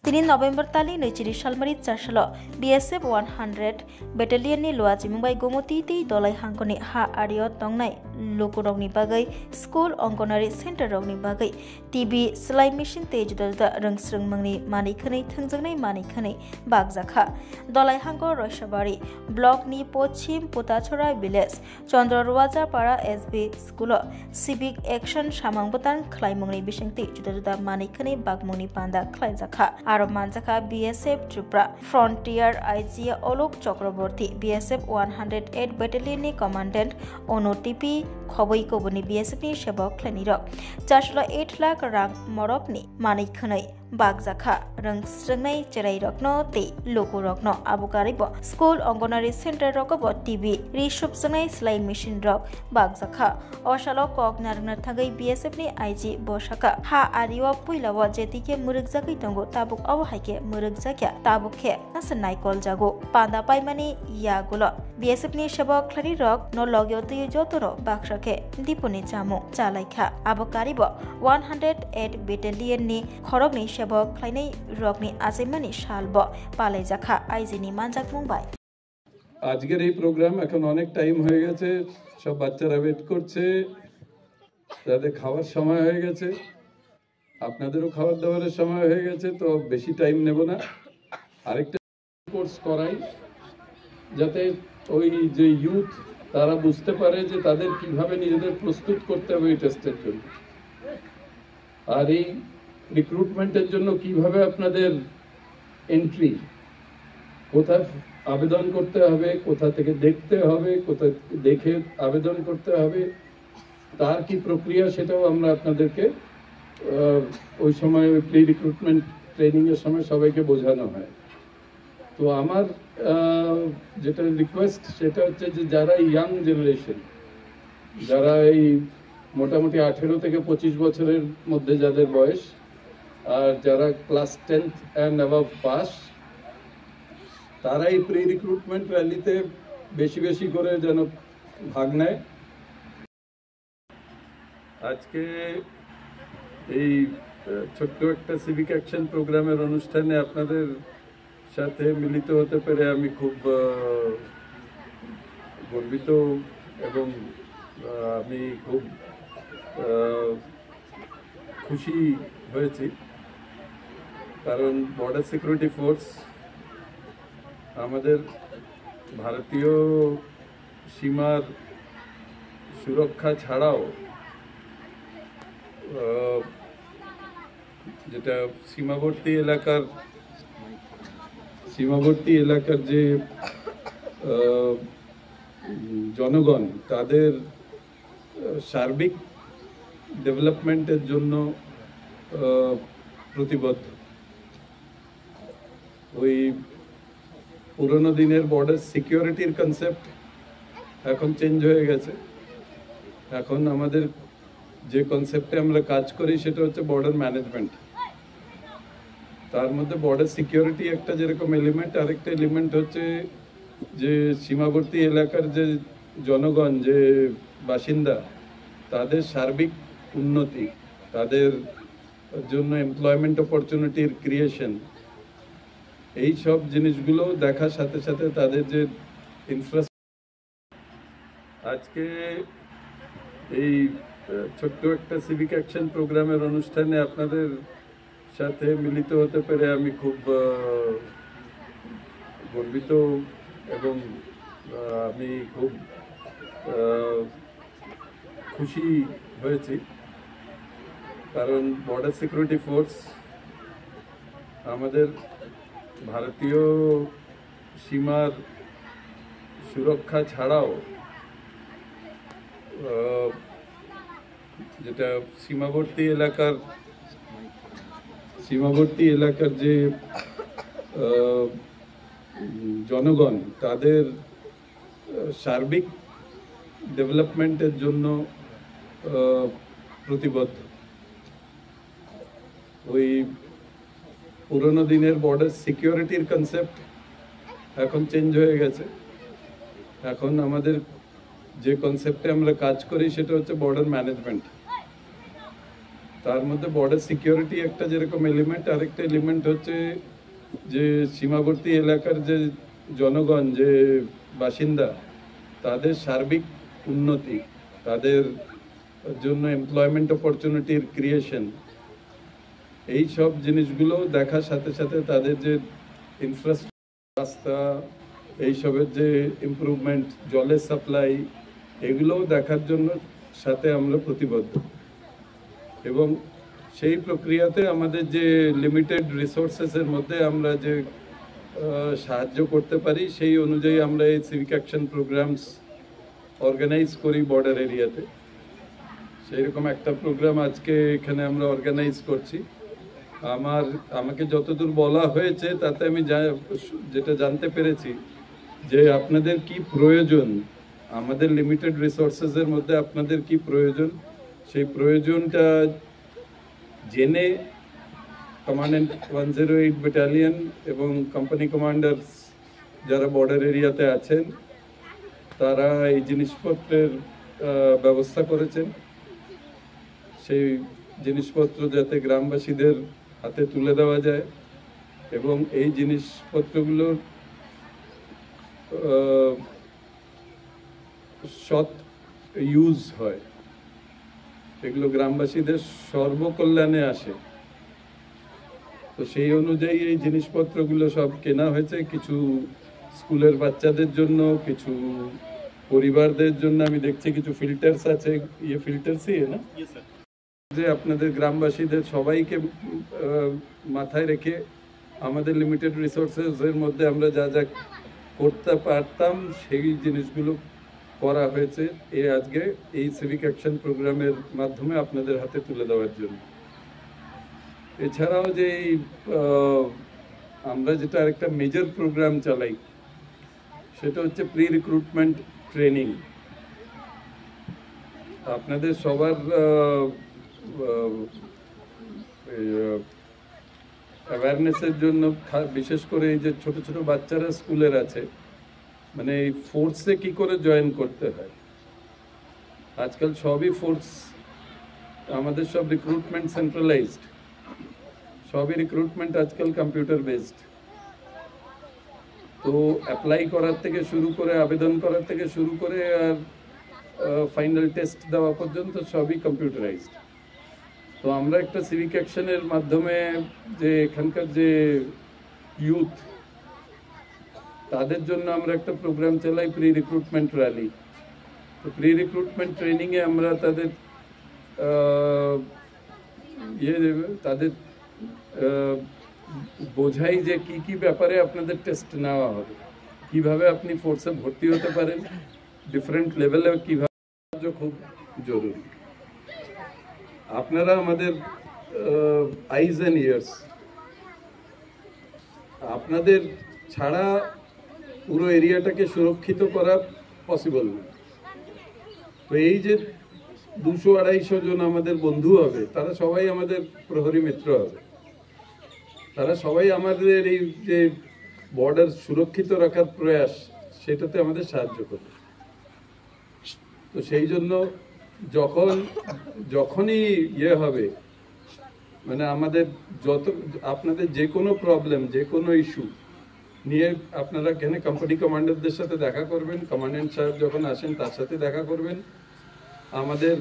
তিনি নভেম্বর তালি নৈচিরি সালমারি চারশাল বিএসএফ 100 ব্যাটালিয়ननि लुवाजी मुंबाई गोमती दलाई हांखनि हा आरियो तंगनाय लोकोरगनि बागै स्कुल अंगनवाड़ी सेंटर रगनि बागै टीबी सेलाई मेशिन ते जुदा जुदा रोंस्रों मंगनि मानिखनै थोंजोंनाय मानिखनै बागजाखा दलाई हांखो रयसाबारी ब्लकनि पश्चिम पोताछरा विलेज चंद्ररुवाजा पाड़ा एसबी स्कुल सिविक एक्शन सामांगबतान खलायमंगनि बिसंति जुदा जुदा मानिखनै बागमंगनि पांदा खलायजाखा आरो मानजाखा BSF Tripura frontier IG Alok Chakraborty BSF 108 ব্যাটালিয়নनि कमांडेंट ओनोटीपी खबै कबुनि बीएसएफ नि सेबक खलायनिरक 408 लाख रां मरकनि मानिखनै बागजाखा रोंस्रोंनाय जेरै रत्न ते लोको रत्न आबुकारिब स्कुल अंगनवाड़ी सेंटर रकब टीबी रिसुबजनाय सेलाई मेशिन रक बागजाखा अशालो कक नारना थागै बीएसएफ नि आईजी बसाका हा आरियो पुइलाव जेतिके मुरुगजाकै दंगो ताबुक अवहायके मुरुगजाक्या ताबुखे नास नायकल जागो पांदा पाइमानि यागुल बीएसएफ नि सेबक खलारि रक न लगयो तय जतरो बाक्साके दीपनि जामु चालायखा आबुकारिब 108 ব্যাটালিয়ন नि खरगनि सेबक खलायनाय रकनि आजेमानि सालब पालायजाखा आईजिनि मानजाक मुंबाई আজকের এই প্রোগ্রাম এখন অনেক টাইম হয়ে গেছে সব বাচ্চারা ওয়েট করছে তাদের খাওয়ার সময় হয়ে গেছে আপনাদেরও খাবার দাবারের সময় হয়ে গেছে তো বেশি টাইম নেব না আরেকটা কোর্স করাই যাতে ওই যে ইউথ তারা বুঝতে পারে যে তাদের কিভাবে নিজেদের প্রস্তুত করতে হবে এই টেস্টের জন্য আর এই রিক্রুটমেন্টের জন্য কিভাবে আপনাদের এন্ট্রি কোথায় আবেদন করতে হবে কোথা থেকে দেখতে হবে কোথা দেখে আবেদন করতে হবে তার কি প্রক্রিয়া সেটাও আমরা আপনাদেরকে ওই সময় প্রি রিক্রুটমেন্ট ট্রেনিং এর সময় সবাইকে বোঝানো হয় তো আমার যেটা রিকোয়েস্ট সেটা হচ্ছে যে যারা ইয়াং জেনারেশন যারা এই মোটামুটি 18 থেকে 25 বছরের মধ্যে যাদের বয়স আর যারা class 10th and above pass তারা এই প্রি রিক্রুটমেন্ট র্যালিতে বেশি বেশি করে যেন ভাগ নেয় আজকে এই ছোট্ট একটা সিভিক অ্যাকশন প্রোগ্রামের অনুষ্ঠানে আপনাদের সাথে মিলিত হতে পেরে আমি খুব গর্বিত এবং আমি খুব খুশি হয়েছি কারণ বর্ডার সিকিউরিটি ফোর্স আমাদের ভারতীয় সীমার সুরক্ষা ছাড়াও যেটা সীমাবর্তী এলাকার যে জনগণ তাদের সার্বিক ডেভেলপমেন্টের জন্য প্রতিবদ্ধ ওই পুরনো দিনের বর্ডার সিকিউরিটির কনসেপ্ট এখন চেঞ্জ হয়ে গেছে এখন আমাদের যে কনসেপ্টে আমরা কাজ করি সেটা হচ্ছে বর্ডার ম্যানেজমেন্ট তার মধ্যে বর্ডার সিকিউরিটি একটা যেরকম এলিমেন্ট আরেকটা এলিমেন্ট হচ্ছে যে সীমাবর্তী এলাকার যে জনগণ যে বাসিন্দা তাদের সার্বিক উন্নতি তাদের জন্য এমপ্লয়মেন্ট অপরচুনিটির ক্রিয়েশন এই সব জিনিসগুলো দেখার সাথে সাথে তাদের যে ইনফ্রাস্ট্রাকচার আজকে এই ছোট্ট একটা সিভিক অ্যাকশন প্রোগ্রামের অনুষ্ঠানে আপনাদের সাথে মিলিত হতে পেরে আমি খুব গর্বিত এবং আমি খুব খুশি হয়েছি কারণ বর্ডার সিকিউরিটি ফোর্স আমাদের ভারতীয় সীমার সুরক্ষা ছাড়াও যেটা সীমাবর্তী এলাকার যে জনগণ তাদের সার্বিক ডেভেলপমেন্টের জন্য প্রতিবদ্ধ ওই পুরনো দিনের বর্ডার সিকিউরিটির কনসেপ্ট এখন চেঞ্জ হয়ে গেছে এখন আমাদের যে কনসেপ্টে আমরা কাজ করি সেটা হচ্ছে বর্ডার ম্যানেজমেন্ট তার মধ্যে বর্ডার সিকিউরিটি একটা যেরকম এলিমেন্ট, আরেকটা এলিমেন্ট হচ্ছে যে সীমাবর্তী এলাকার যে জনগণ, যে বাসিন্দা, তাদের সার্বিক উন্নতি, তাদের জন্য এমপ্লয়মেন্ট অপরচুনিটির ক্রিয়েশন, এই সব জিনিসগুলো দেখার সাথে সাথে তাদের যে ইনফ্রাস্ট্রাকচার, রাস্তা, এইসবের যে ইমপ্রুভমেন্ট, জলের সাপ্লাই, এগুলোও দেখার জন্য সাথে আমরা প্রতিবদ্ধ। এবং সেই প্রক্রিয়াতে আমাদের যে লিমিটেড রিসোর্সেসের মধ্যে আমরা যে সাহায্য করতে পারি, সেই অনুযায়ী আমরা এই সিভিক অ্যাকশন প্রোগ্রামস অর্গানাইজ করি বর্ডার এরিয়াতে। সেই রকম একটা প্রোগ্রাম আজকে এখানে আমরা অর্গানাইজ করছি। আমাকে যতদূর বলা হয়েছে তাতে আমি যেটা জানতে পেরেছি যে আপনাদের কি প্রয়োজন, আমাদের লিমিটেড রিসোর্সেসের মধ্যে আপনাদের কি প্রয়োজন, সেই প্রয়োজনটা জেনে কমান্ডেন্ট 108 ব্যাটালিয়ন এবং কোম্পানি কমান্ডার্স যারা বর্ডার এরিয়াতে আছেন তারা এই জিনিসপত্রের ব্যবস্থা করেছেন। সেই জিনিসপত্র যাতে গ্রামবাসীদের হাতে তুলে দেওয়া যায় এবং এই জিনিসপত্রগুলোর সৎ ইউজ হয়, এগুলো গ্রামবাসীদের সর্বকল্যাণে আসে। তো সেই অনুযায়ী এই জিনিসপত্রগুলো সব কেনা হয়েছে, কিছু স্কুলের বাচ্চাদের জন্য, কিছু পরিবারদের জন্য। আমি দেখছি কিছু ফিল্টার্স আছে, ফিল্টার্সই না, যে আপনাদের গ্রামবাসীদের সবাইকে মাথায় রেখে আমাদের লিমিটেড রিসোর্সেসের মধ্যে আমরা যা যা করতে পারতাম সেই জিনিসগুলো করা হয়েছে আজকে এই সিভিক অ্যাকশন প্রোগ্রামের মাধ্যমে আপনাদের হাতে তুলে দেওয়ার জন্য। এছাড়াও যে আমরা যেটা আরেকটা মেজর প্রোগ্রাম চালাই সেটা হচ্ছে প্রি রিক্রুটমেন্ট ট্রেনিং। আপনাদের সবার অ্যাওয়ারনেসের জন্য, বিশেষ করে এই যে ছোট ছোট বাচ্চারা স্কুলের আছে, মানে এই ফোর্সে কি করে জয়েন করতে হয়। আজকাল সবই ফোর্স, আমাদের সব রিক্রুটমেন্ট সেন্ট্রালাইজড, সবই রিক্রুটমেন্ট আজকাল কম্পিউটার বেসড। তো অ্যাপ্লাই করার থেকে শুরু করে, আবেদন করার থেকে শুরু করে আর ফাইনাল টেস্ট দেওয়া পর্যন্ত সবই কম্পিউটারাইজড। তো আমরা একটা সিভিক অ্যাকশনের মাধ্যমে যে এখানকার যে ইউথ, তাদের জন্য আমরা একটা প্রোগ্রাম চালাই, প্রি রিক্রুটমেন্ট র্যালি। তো প্রি রিক্রুটমেন্ট ট্রেনিংয়ে আমরা তাদের তাদের বোঝাই যে কি কি ব্যাপারে আপনাদের টেস্ট নেওয়া হবে, কিভাবে আপনি ফোর্সে ভর্তি হতে পারেন, ডিফারেন্ট লেভেলে কিভাবে, খুব জরুরি। আপনারা আমাদের আইজ অ্যান্ড ইয়ার্স, আপনাদের ছাড়া পুরো এরিয়াটাকে সুরক্ষিত করা পসিবল না। তো এই যে 200-250 জন আমাদের বন্ধু হবে, তারা সবাই আমাদের প্রহরী মিত্র হবে, তারা সবাই আমাদের এই যে বর্ডার সুরক্ষিত রাখার প্রয়াস, সেটাতে আমাদের সাহায্য করবে। তো সেই জন্য যখনই হবে, মানে আমাদের আপনাদের যে কোনো প্রবলেম, যে কোনো ইস্যু নিয়ে আপনারা এখানে কোম্পানি কমান্ডারদের সাথে দেখা করবেন, কমান্ড্যান্ট সাহেব যখন আসেন তার সাথে দেখা করবেন। আমাদের